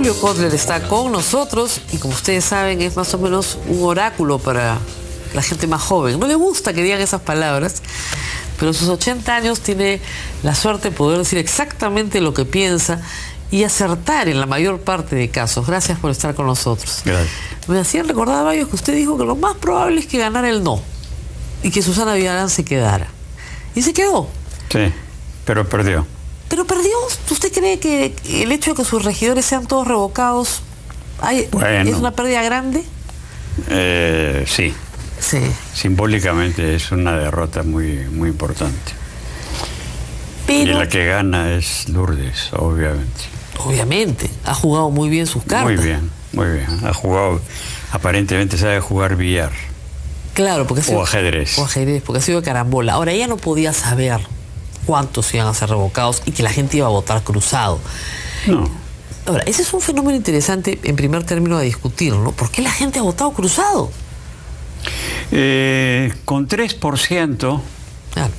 Julio Kotler está con nosotros y, como ustedes saben, es más o menos un oráculo para la gente más joven. No le gusta que digan esas palabras, pero en sus 80 años tiene la suerte de poder decir exactamente lo que piensa y acertar en la mayor parte de casos. Gracias por estar con nosotros. Gracias. Me hacían recordar a varios que usted dijo que lo más probable es que ganara el no y que Susana Villarán se quedara. Y se quedó. Sí, pero perdió. Pero perdió. ¿Usted cree que el hecho de que sus regidores sean todos revocados es una pérdida grande? Sí. Sí. Simbólicamente es una derrota muy importante. Pero, y la que gana es Lourdes, obviamente. Obviamente. Ha jugado muy bien sus cartas. Muy bien. Ha jugado, aparentemente sabe jugar billar. Claro, porque o ajedrez. O ajedrez, porque ha sido de carambola. Ahora, ella no podía saber cuántos iban a ser revocados y que la gente iba a votar cruzado. No. Ahora, ese es un fenómeno interesante en primer término a discutir, ¿no? ¿Por qué la gente ha votado cruzado? Con 3%... Claro.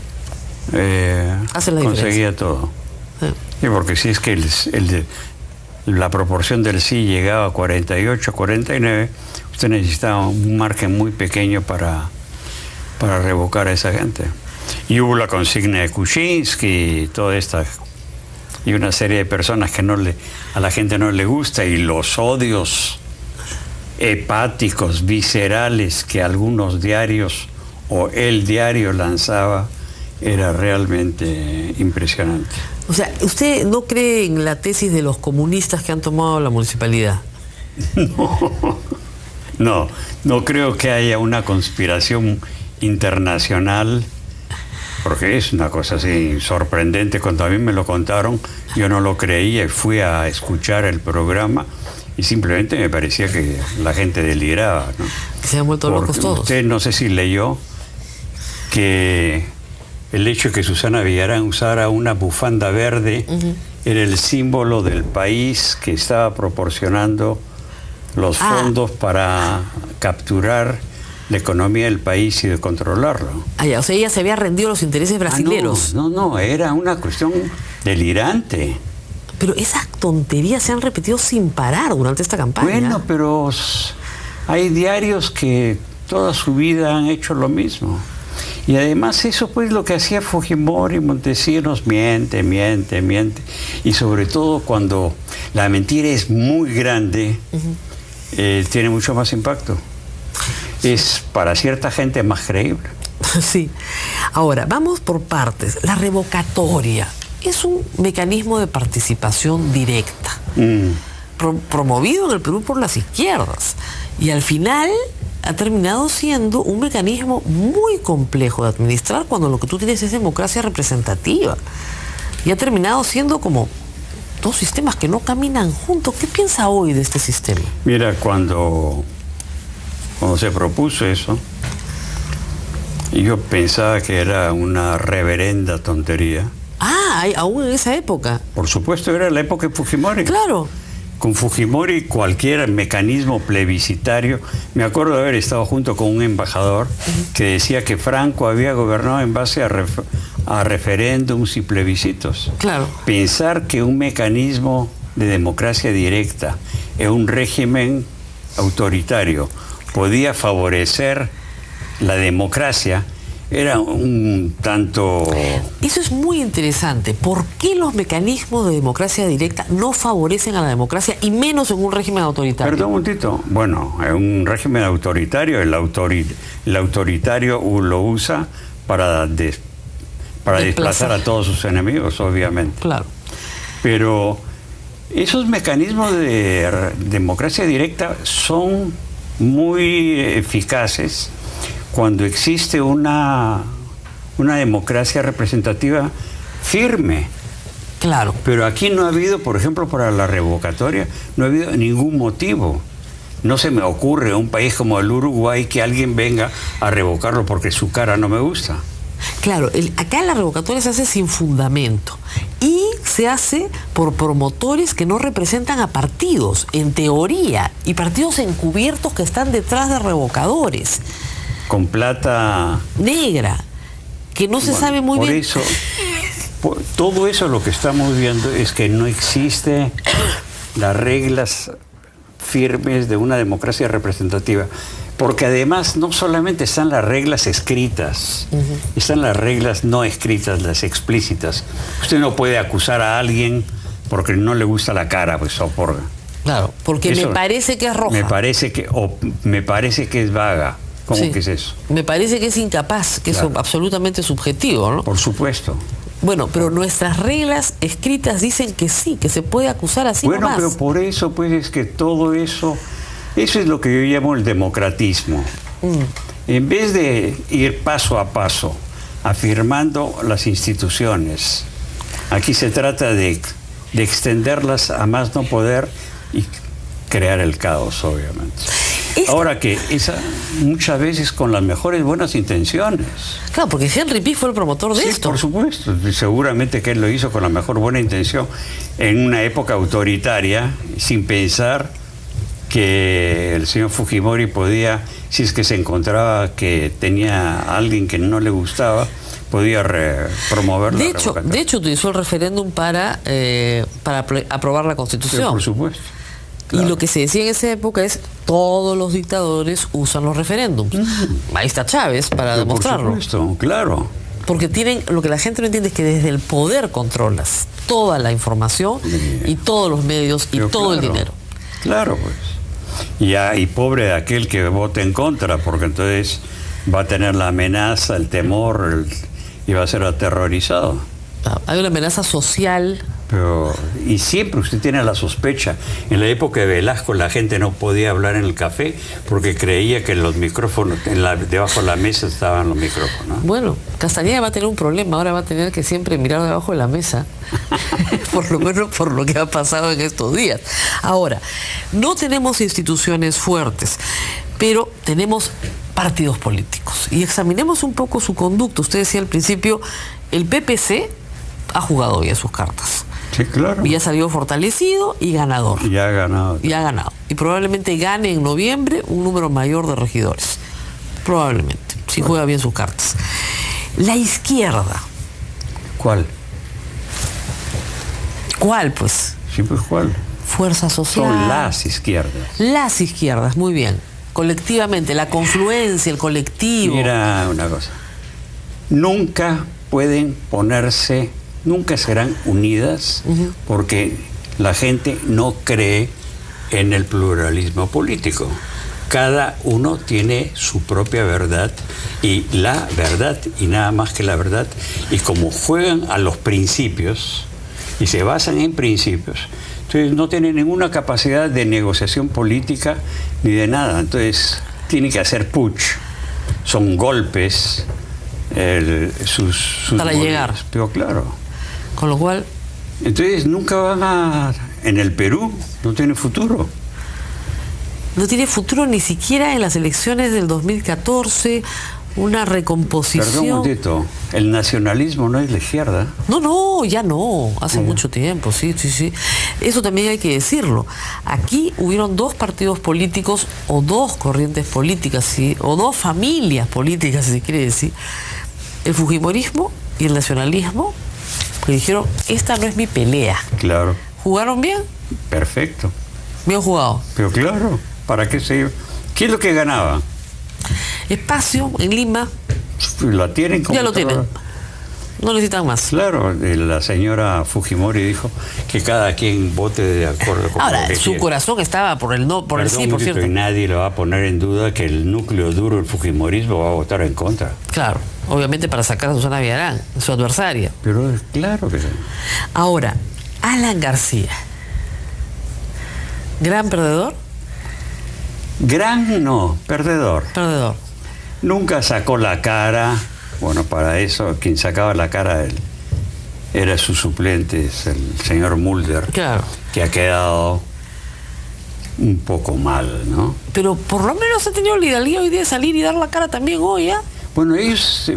Hace la conseguía diferencia. todo. Sí. Sí, porque si es que la proporción del sí llegaba a 48, 49, usted necesitaba un margen muy pequeño para revocar a esa gente. Y hubo la consigna de Kuczynski y toda esta, y una serie de personas que a la gente no le gusta, y los odios hepáticos, viscerales que algunos diarios o el diario lanzaba, era realmente impresionante. O sea, ¿usted no cree en la tesis de los comunistas que han tomado la municipalidad? No creo que haya una conspiración internacional, porque es una cosa así sorprendente. Cuando a mí me lo contaron, yo no lo creía y fui a escuchar el programa y simplemente me parecía que la gente deliraba, ¿no? Que se han vuelto locos todos. Usted no sé si leyó que el hecho de que Susana Villarán usara una bufanda verde era el símbolo del país que estaba proporcionando los fondos para capturar la economía del país y de controlarlo. O sea, ella se había rendido a los intereses brasileños. No, era una cuestión delirante. Pero esas tonterías se han repetido sin parar durante esta campaña. Bueno, pero hay diarios que toda su vida han hecho lo mismo. Y además eso pues lo que hacía Fujimori, Montesinos, miente. Y sobre todo cuando la mentira es muy grande, tiene mucho más impacto. Es para cierta gente más creíble. Sí. Ahora, vamos por partes. La revocatoria es un mecanismo de participación directa, promovido en el Perú por las izquierdas. Y al final ha terminado siendo un mecanismo muy complejo de administrar cuando lo que tú tienes es democracia representativa. Y ha terminado siendo como dos sistemas que no caminan juntos. ¿Qué piensa hoy de este sistema? Mira, cuando se propuso eso, yo pensaba que era una reverenda tontería. Aún en esa época. Por supuesto, era la época de Fujimori. Claro. Con Fujimori cualquier mecanismo plebiscitario, me acuerdo de haber estado junto con un embajador que decía que Franco había gobernado en base a referéndums y plebiscitos. Claro. Pensar que un mecanismo de democracia directa en un régimen autoritario podía favorecer la democracia era un tanto... Eso es muy interesante. ¿Por qué los mecanismos de democracia directa no favorecen a la democracia y menos en un régimen autoritario? Perdón un momentito. Bueno, en un régimen autoritario, el autoritario lo usa para desplazar a todos sus enemigos, obviamente. Claro. Pero esos mecanismos de democracia directa son muy eficaces cuando existe una democracia representativa firme. Claro. Pero aquí no ha habido, por ejemplo, para la revocatoria, no ha habido ningún motivo. No se me ocurre a un país como el Uruguay que alguien venga a revocarlo porque su cara no me gusta. Claro, acá la revocatoria se hace sin fundamento y se hace por promotores que no representan a partidos, en teoría, y partidos encubiertos que están detrás de revocadores. Con plata negra, que no se sabe muy bien. Todo eso lo que estamos viendo es que no existe las reglas firmes de una democracia representativa. Porque además no solamente están las reglas escritas, están las reglas no escritas, las explícitas. Usted no puede acusar a alguien porque no le gusta la cara, pues, o por... Claro, porque eso, me parece que es roja. Me parece que es vaga. ¿Cómo que es eso? Me parece que es incapaz, que claro. Es absolutamente subjetivo, ¿no? Por supuesto. Bueno, pero nuestras reglas escritas dicen que sí, que se puede acusar así nomás. Bueno, pero por eso, pues, es que todo eso es lo que yo llamo el democratismo. En vez de ir paso a paso, afirmando las instituciones, aquí se trata de extenderlas a más no poder y crear el caos, obviamente. Ahora que muchas veces con las mejores buenas intenciones. Claro, porque Henry Pi fue el promotor de esto. Por supuesto. Seguramente que él lo hizo con la mejor buena intención en una época autoritaria, sin pensar que el señor Fujimori podía, si es que se encontraba que tenía a alguien que no le gustaba, podía promover la revocatoria. De hecho, utilizó el referéndum para aprobar la Constitución. Sí, por supuesto. Claro. Y lo que se decía en esa época es todos los dictadores usan los referéndums. Ahí está Chávez para demostrarlo. Por supuesto, claro. Porque lo que la gente no entiende es que desde el poder controlas toda la información y todos los medios y todo el dinero. Claro, pues. Y pobre de aquel que vote en contra, porque entonces va a tener la amenaza, el temor y va a ser aterrorizado. Hay una amenaza social. Y siempre usted tiene la sospecha. En la época de Velasco la gente no podía hablar en el café porque creía que los micrófonos, debajo de la mesa estaban los micrófonos. Bueno, Castañeda va a tener un problema. Ahora va a tener que siempre mirar debajo de la mesa. Por lo menos por lo que ha pasado en estos días. Ahora, no tenemos instituciones fuertes, pero tenemos partidos políticos. Y examinemos un poco su conducta. Usted decía al principio, el PPC ha jugado bien sus cartas. Sí, claro. Y ha salido fortalecido y ganador. Y ha ganado. Y ha ganado. Y probablemente gane en noviembre un número mayor de regidores. Probablemente, si juega bien sus cartas. La izquierda. ¿Cuál? ¿Cuál, pues? Sí, pues, ¿cuál? Fuerza Social. Son las izquierdas. Las izquierdas, muy bien. Colectivamente, la confluencia, el colectivo. Mira una cosa. Nunca pueden ponerse, nunca serán unidas porque la gente no cree en el pluralismo político. Cada uno tiene su propia verdad y la verdad y nada más que la verdad. Y como juegan a los principios y se basan en principios, entonces no tienen ninguna capacidad de negociación política ni de nada. Entonces tienen que hacer putsch. Son golpes. Sus para llegar. Pero claro. Con lo cual. Entonces nunca van a. En el Perú no tiene futuro. No tiene futuro ni siquiera en las elecciones del 2014. Una recomposición. Perdón un momentito. El nacionalismo no es la izquierda. No, ya no. Hace mucho tiempo, sí. Eso también hay que decirlo. Aquí hubieron dos partidos políticos o dos corrientes políticas, ¿sí? O dos familias políticas, si se quiere decir. El fujimorismo y el nacionalismo, que dijeron, esta no es mi pelea. Claro. ¿Jugaron bien? Perfecto. Bien jugado. Pero claro, ¿para qué se iba? ¿Qué es lo que ganaba? Espacio en Lima. La tienen como. Ya lo tienen. No necesitan más. Claro, la señora Fujimori dijo que cada quien vote de acuerdo con ahora, lo que su quiere. Corazón estaba por el no, por el sí, por cierto. Y nadie lo va a poner en duda que el núcleo duro del fujimorismo va a votar en contra. Claro, obviamente para sacar a Susana Villarán, su adversaria. Pero claro que sí. Ahora, Alan García. ¿Gran perdedor? Gran no, perdedor. Perdedor. Nunca sacó la cara. Bueno, para eso, quien sacaba la cara era su suplente, es el señor Mulder, claro, que ha quedado un poco mal, ¿no? Pero por lo menos ha tenido la hidalguía hoy de salir y dar la cara también hoy, ¿ya? Bueno, ellos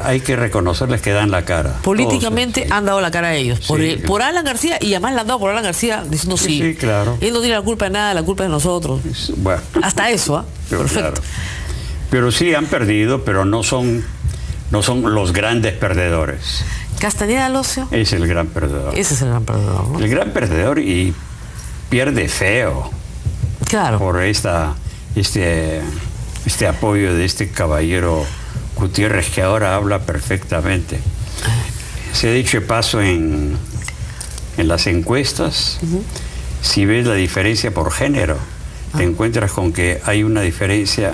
hay que reconocerles que dan la cara. Políticamente todos, han dado la cara a ellos. Por Alan García, y además le han dado por Alan García diciendo sí. Sí, claro. Él no tiene la culpa de nada, la culpa es de nosotros. Bueno. Hasta eso, ¿ah? Perfecto. Claro. Pero sí han perdido, pero no son los grandes perdedores. Castañeda Locio. Es el gran perdedor. Ese es el gran perdedor, ¿no? El gran perdedor y pierde feo. Claro. Por este apoyo de este caballero Gutiérrez, que ahora habla perfectamente. Se ha dicho de paso en las encuestas, si ves la diferencia por género, te encuentras con que hay una diferencia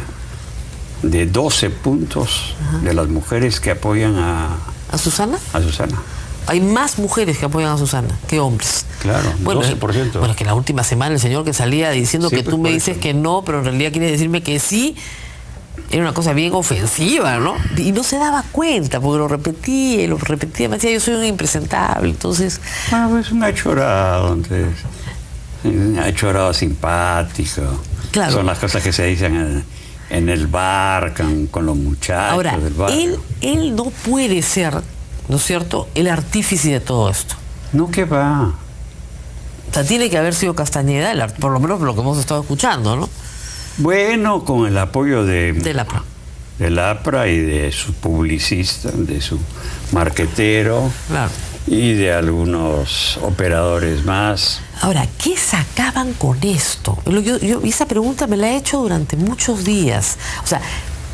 de 12 puntos de las mujeres que apoyan ¿A Susana? A Susana. Hay más mujeres que apoyan a Susana que hombres. Claro, bueno, 12%. Bueno, que la última semana el señor que salía diciendo que tú me dices que no, pero en realidad quiere decirme que sí, era una cosa bien ofensiva, ¿no? Y no se daba cuenta, porque lo repetía, me decía, yo soy un impresentable, entonces... Bueno, pues un achorado, entonces, un achorado simpático. Claro. Son las cosas que se dicen en el bar, con los muchachos ahora, del bar. Él no puede ser, ¿no es cierto?, el artífice de todo esto. No, que va. O sea, tiene que haber sido Castañeda, por lo menos lo que hemos estado escuchando, ¿no? Bueno, con el apoyo del APRA. Del APRA y de su publicista, de su marquetero, claro, y de algunos operadores más. Ahora, ¿qué sacaban con esto? Yo esa pregunta me la he hecho durante muchos días. O sea,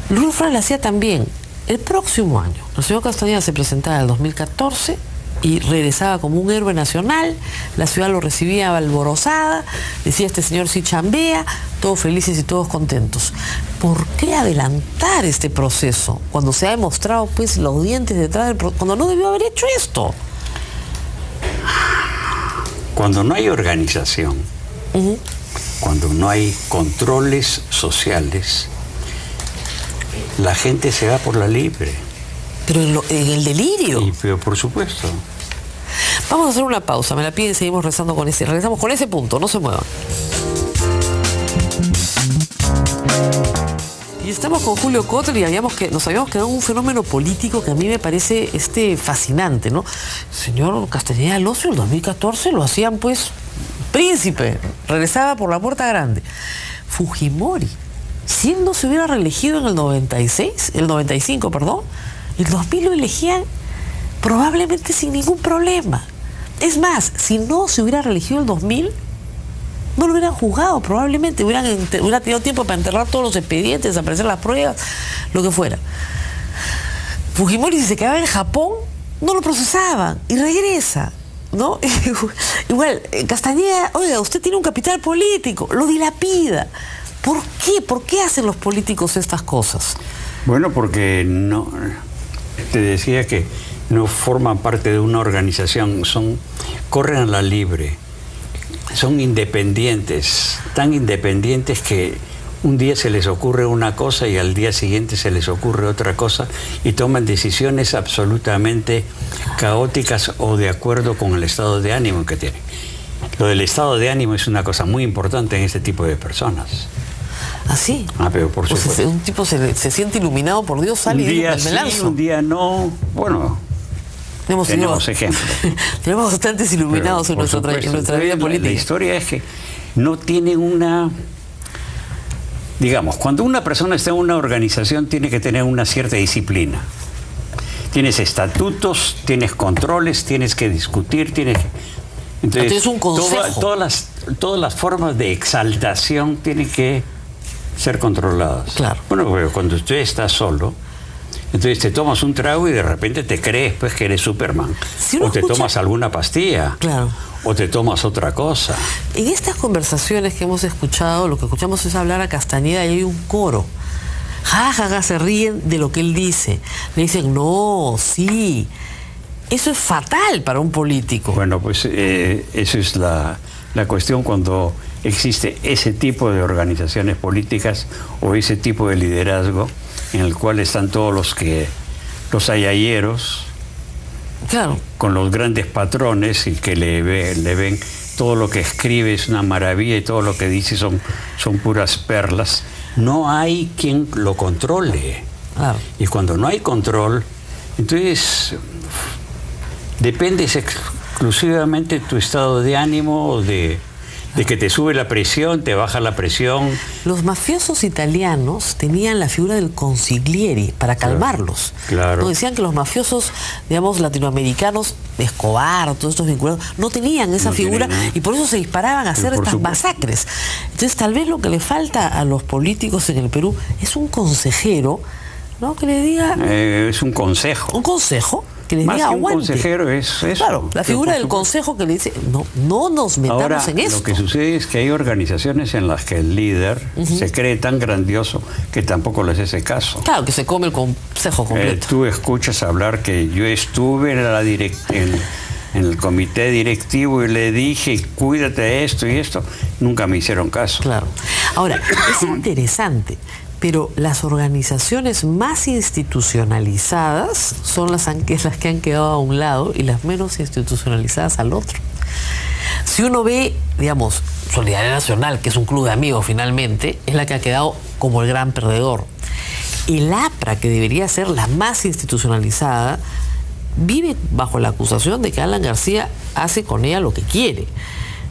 Luis Fray la hacía también. El próximo año, el señor Castañeda se presentaba en el 2014 y regresaba como un héroe nacional, la ciudad lo recibía alborozada, decía este señor sí chambea, todos felices y todos contentos. ¿Por qué adelantar este proceso cuando se ha demostrado pues los dientes detrás del proceso, cuando no debió haber hecho esto? Cuando no hay organización, cuando no hay controles sociales, la gente se va por la libre. Pero en el delirio. Pero por supuesto. Vamos a hacer una pausa, me la piden y seguimos regresamos con ese punto, no se muevan. Y estamos con Julio Kotler y nos habíamos quedado en un fenómeno político que a mí me parece fascinante, ¿no? Señor Castañeda Locio, el 2014 lo hacían pues príncipe, regresaba por la puerta grande. Fujimori, si él no se hubiera reelegido en el 95, perdón, el 2000 lo elegían probablemente sin ningún problema. Es más, si no se hubiera reelegido el 2000, no lo hubieran juzgado, probablemente hubiera tenido tiempo para enterrar todos los expedientes, aparecer las pruebas, lo que fuera. Fujimori, si se quedaba en Japón, no lo procesaban y regresa, ¿no? Igual, Castañeda, oiga, usted tiene un capital político, lo dilapida. ¿Por qué? ¿Por qué hacen los políticos estas cosas? Bueno, porque no, te decía que no forman parte de una organización, corren a la libre, son independientes, tan independientes que un día se les ocurre una cosa y al día siguiente se les ocurre otra cosa y toman decisiones absolutamente caóticas o de acuerdo con el estado de ánimo que tienen. Lo del estado de ánimo es una cosa muy importante en este tipo de personas. ¿Ah, sí? Pero por supuesto. Pues un tipo se siente iluminado por Dios, sale y dice, me lanzo. Sí, un día no. Bueno, tenemos ejemplos. Tenemos bastantes iluminados en nuestra vida política. La historia es que no tienen una... Digamos, cuando una persona está en una organización tiene que tener una cierta disciplina. Tienes estatutos, tienes controles, tienes que discutir, tienes que... Entonces, un consejo. Todas las formas de exaltación tienen que ser controladas. Claro. Bueno, cuando usted está solo, entonces te tomas un trago y de repente te crees pues que eres Superman. Si o te tomas alguna pastilla. Claro. O te tomas otra cosa. En estas conversaciones que hemos escuchado, lo que escuchamos es hablar a Castañeda y hay un coro. Ja, se ríen de lo que él dice. Le dicen, no, sí. Eso es fatal para un político. Bueno, pues eso es la cuestión cuando existe ese tipo de organizaciones políticas o ese tipo de liderazgo en el cual están todos los ayayeros, claro, con los grandes patrones y que le ven todo lo que escribe es una maravilla y todo lo que dice son puras perlas. No hay quien lo controle. Claro. Y cuando no hay control, entonces dependes exclusivamente de tu estado de ánimo o de de que te sube la presión, te baja la presión. Los mafiosos italianos tenían la figura del consigliere para calmarlos. Claro. No, decían que los mafiosos, digamos, latinoamericanos, Escobar, todos estos vinculados, no tenían esa figura y por eso se disparaban a hacer estas masacres. Entonces, tal vez lo que le falta a los políticos en el Perú es un consejero, ¿no? Que le diga... es un consejo. Un consejo que les Más diga que un aguante. consejero es eso. Claro, la figura del consejo que le dice, no nos metamos ahora, en esto. Lo que sucede es que hay organizaciones en las que el líder se cree tan grandioso que tampoco les hace caso. Claro, que se come el consejo completo. Tú escuchas hablar que yo estuve en el comité directivo y le dije, cuídate de esto y esto. Nunca me hicieron caso. Claro. Ahora, es interesante, pero las organizaciones más institucionalizadas son las que han quedado a un lado y las menos institucionalizadas al otro. Si uno ve, digamos, Solidaridad Nacional, que es un club de amigos finalmente, es la que ha quedado como el gran perdedor. El APRA, que debería ser la más institucionalizada, vive bajo la acusación de que Alan García hace con ella lo que quiere,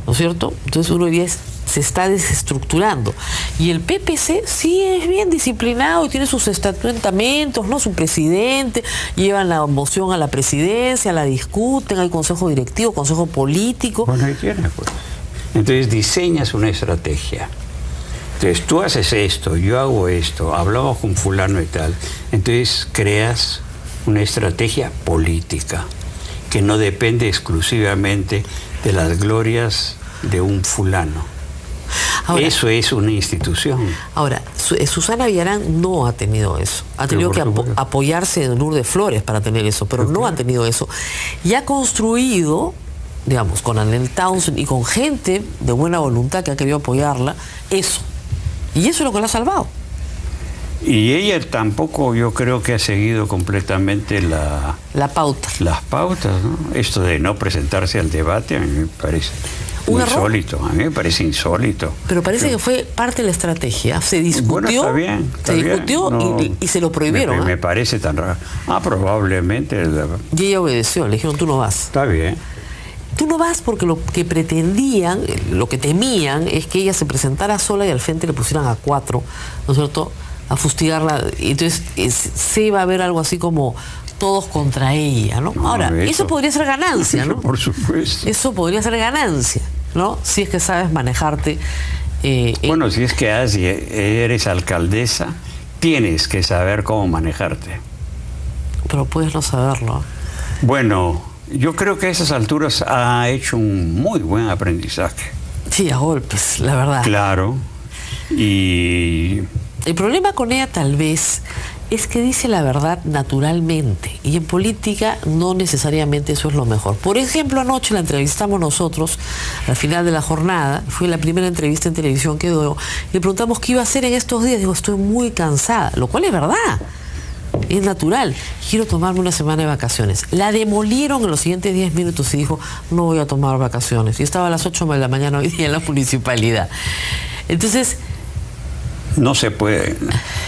¿no es cierto? Entonces uno diría, se está desestructurando. Y el PPC sí es bien disciplinado y tiene sus estatutos, ¿no? Su presidente, llevan la moción a la presidencia, la discuten, hay consejo directivo, consejo político. Bueno, ahí tienes, pues. Entonces diseñas una estrategia. Entonces tú haces esto, yo hago esto, hablamos con fulano y tal. Entonces creas una estrategia política que no depende exclusivamente de las glorias de un fulano. Ahora, eso es una institución. Ahora, Susana Villarán no ha tenido eso. Ha tenido que apoyarse en Lourdes Flores para tener eso, pero no ha tenido eso. Y ha construido, digamos, con Anel Townsend y con gente de buena voluntad que ha querido apoyarla, eso. Y eso es lo que la ha salvado. Y ella tampoco, yo creo que ha seguido completamente la pauta. Las pautas, ¿no? Esto de no presentarse al debate a mí me parece insólito. A mí me parece insólito. Pero parece que fue parte de la estrategia. Se discutió, bueno, está bien, no, y se lo prohibieron. Me parece tan raro. Probablemente. Y ella obedeció, le dijeron, tú no vas. Está bien. Tú no vas porque lo que pretendían, lo que temían, es que ella se presentara sola y al frente le pusieran a 4, ¿no es cierto?, a fustigarla. Entonces se iba a ver algo así como todos contra ella, ¿no? Ahora, eso podría ser ganancia, ¿no? Por supuesto. Eso podría ser ganancia, ¿no? Si es que sabes manejarte. Bueno, si es que eres alcaldesa, tienes que saber cómo manejarte. Pero puedes no saberlo. Bueno, yo creo que a esas alturas ha hecho un muy buen aprendizaje. Sí, a golpes, la verdad. Claro. Y el problema con ella tal vez es que dice la verdad naturalmente, y en política no necesariamente eso es lo mejor. Por ejemplo, anoche la entrevistamos nosotros al final de la jornada, fue la primera entrevista en televisión que dio, y le preguntamos qué iba a hacer en estos días. Digo, estoy muy cansada, lo cual es verdad, es natural, quiero tomarme una semana de vacaciones. La demolieron en los siguientes 10 minutos y dijo, no voy a tomar vacaciones. Y estaba a las 8 de la mañana hoy día en la municipalidad. Entonces, no se puede.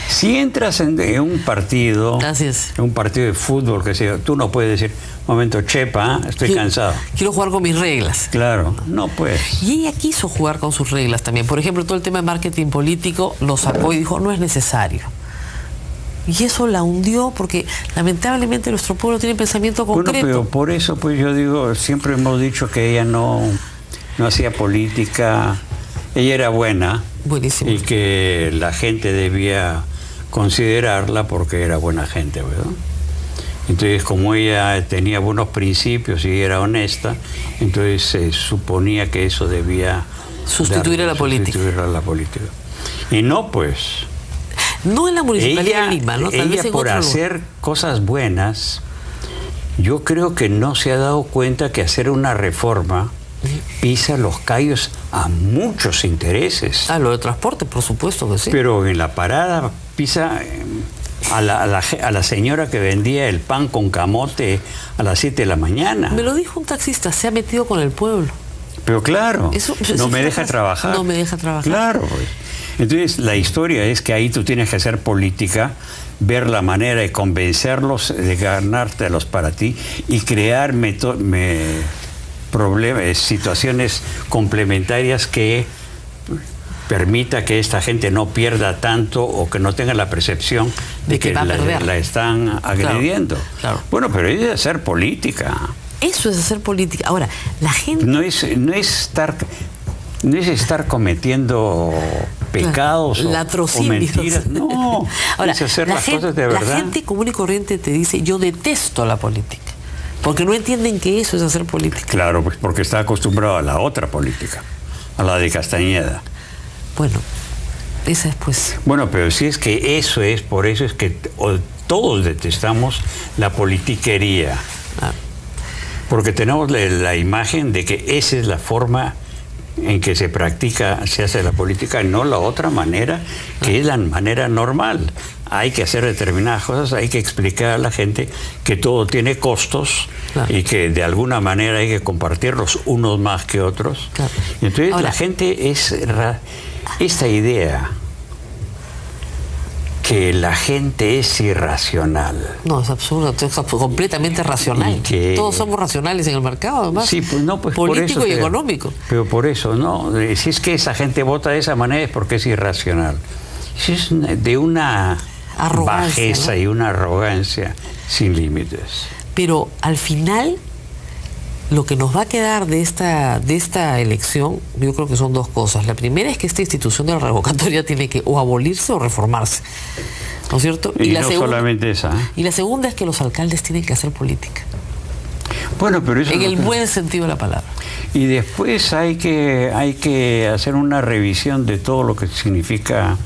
Si entras en un partido, en un partido de fútbol, que sea, tú no puedes decir, momento, chepa, estoy cansado. Quiero jugar con mis reglas. Claro, no puedes. Y ella quiso jugar con sus reglas también. Por ejemplo, todo el tema de marketing político lo sacó y dijo, no es necesario. Y eso la hundió porque lamentablemente nuestro pueblo tiene pensamiento concreto. Bueno, pero por eso pues yo digo, siempre hemos dicho que ella no hacía política, ella era buena. Buenísimo. Y que la gente debía considerarla porque era buena gente, ¿verdad? Entonces, como ella tenía buenos principios y era honesta, entonces se suponía que eso debía sustituir a la política. Y no, pues. No en la municipalidad de Lima, ¿no? Tal vez en por hacer cosas buenas, yo creo que no se ha dado cuenta que hacer una reforma pisa los callos a muchos intereses. Lo de transporte, por supuesto que sí. Pero en la parada pisa a la señora que vendía el pan con camote a las 7 de la mañana. Me lo dijo un taxista, se ha metido con el pueblo. Pero claro, no me deja trabajar. No me deja trabajar. Claro, pues. Entonces la historia es que ahí tú tienes que hacer política, ver la manera de convencerlos, de ganártelos para ti y crear problemas, situaciones complementarias que permita que esta gente no pierda tanto o que no tenga la percepción de que la están agrediendo. Claro. Bueno, pero es hacer política. Eso es hacer política. Ahora, la gente... No es estar cometiendo pecados o mentiras. No, ahora, es hacer las cosas de verdad. La gente común y corriente te dice, yo detesto la política. Porque no entienden que eso es hacer política. Claro, pues porque está acostumbrado a la otra política, a la de Castañeda. Bueno, esa es pues... Bueno, pero si es que eso es, por eso es que todos detestamos la politiquería. Ah. Porque tenemos la imagen de que esa es la forma en que se hace la política, no la otra manera, que es la manera normal. Hay que hacer determinadas cosas, hay que explicar a la gente que todo tiene costos, claro, y que de alguna manera hay que compartirlos unos más que otros. Claro. Entonces ahora, la gente esta idea que la gente es irracional. No, es absurdo, es completamente racional. Todos somos racionales en el mercado, además. Sí, pues no, pues político por eso, y económico. Pero por eso, ¿no? Si es que esa gente vota de esa manera es porque es irracional. Si es de una bajeza, ¿no? Y una arrogancia sin límites. Pero al final, lo que nos va a quedar de esta elección, yo creo que son dos cosas. La primera es que esta institución de la revocatoria tiene que o abolirse o reformarse, ¿no es cierto? Y la no segunda, solamente esa. Y la segunda es que los alcaldes tienen que hacer política. Bueno, pero eso en el buen sentido de la palabra. Y después hay que hacer una revisión de todo lo que significa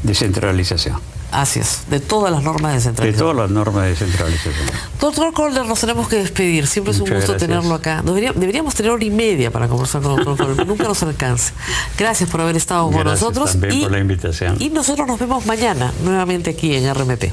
descentralización. Así es, de todas las normas de descentralización. De todas las normas de descentralización. Doctor Kollner, nos tenemos que despedir. Siempre es un gusto tenerlo acá. Deberíamos tener 1 hora y media para conversar con el doctor Kollner. Nunca nos alcanza. Gracias por haber estado con nosotros. También por la invitación. Y nosotros nos vemos mañana, nuevamente aquí en RMP.